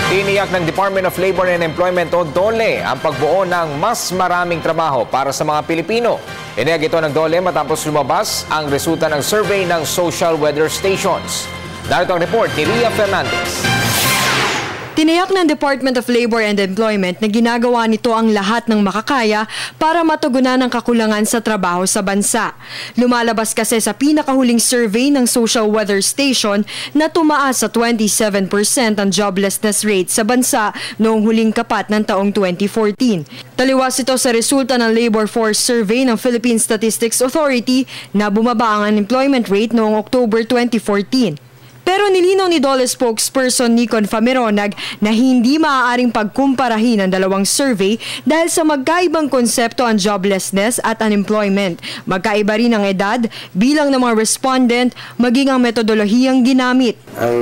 Tiniyak ng Department of Labor and Employment o DOLE ang pagbuo ng mas maraming trabaho para sa mga Pilipino. Iniyag ito ng DOLE matapos lumabas ang resulta ng survey ng social weather stations. Narito ang report ni Ria Fernandez. Tiniyak ng Department of Labor and Employment na ginagawa nito ang lahat ng makakaya para matugunan ang kakulangan sa trabaho sa bansa. Lumalabas kasi sa pinakahuling survey ng Social Weather Station na tumaas sa 27% ang joblessness rate sa bansa noong huling kapat ng taong 2014. Taliwas ito sa resulta ng Labor Force Survey ng Philippine Statistics Authority na bumaba ang unemployment rate noong October 2014. Pero nilinaw ni DOLE spokesperson Nicon Famironag na hindi maaaring pagkumparahin ang dalawang survey dahil sa magkaibang konsepto ang joblessness at unemployment. Magkaiba rin ang edad, bilang ng mga respondent, maging ang metodolohiyang ginamit. Ang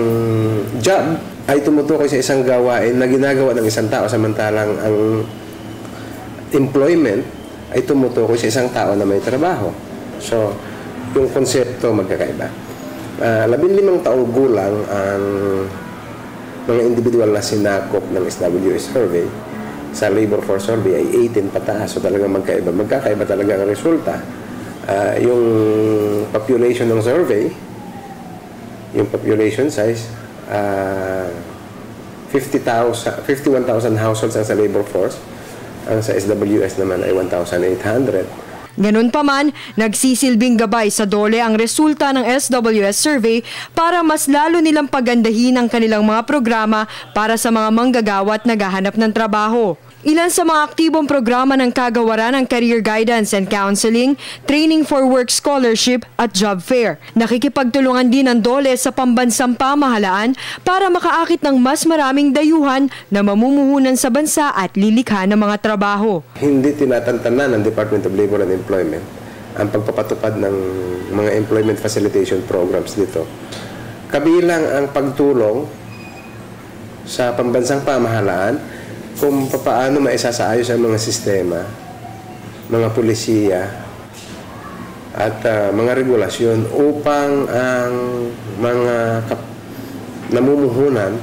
job ay tumutukoy sa isang gawain na ginagawa ng isang tao, samantalang ang employment ay tumutukoy sa isang tao na may trabaho. So, yung konsepto magkakaiba. 15 taong gulang ang mga individual na sinakop ng SWS survey. Sa labor force survey ay 18 pataas. So talagang magkakaiba talaga ang resulta. Yung population ng survey, yung population size, 51,000 households ang sa labor force. Ang sa SWS naman ay 1,800. Ganun pa man, nagsisilbing gabay sa DOLE ang resulta ng SWS survey para mas lalo nilang pagandahin ang kanilang mga programa para sa mga manggagawa at naghahanap ng trabaho. Ilan sa mga aktibong programa ng kagawaran ng Career Guidance and Counseling, Training for Work Scholarship at Job Fair. Nakikipagtulungan din ng DOLE sa pambansang pamahalaan para makaakit ng mas maraming dayuhan na mamumuhunan sa bansa at lilikha ng mga trabaho. Hindi tinatantanan ng Department of Labor and Employment ang pagpapatupad ng mga employment facilitation programs dito. Kabilang ang pagtulong sa pambansang pamahalaan kung paano maisasaayos ang mga sistema, mga pulisiya at mga regulasyon upang ang mga namumuhunan,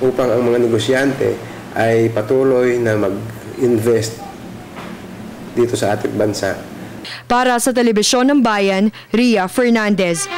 upang ang mga negosyante ay patuloy na mag-invest dito sa ating bansa. Para sa Telebisyon ng Bayan, Ria Fernandez.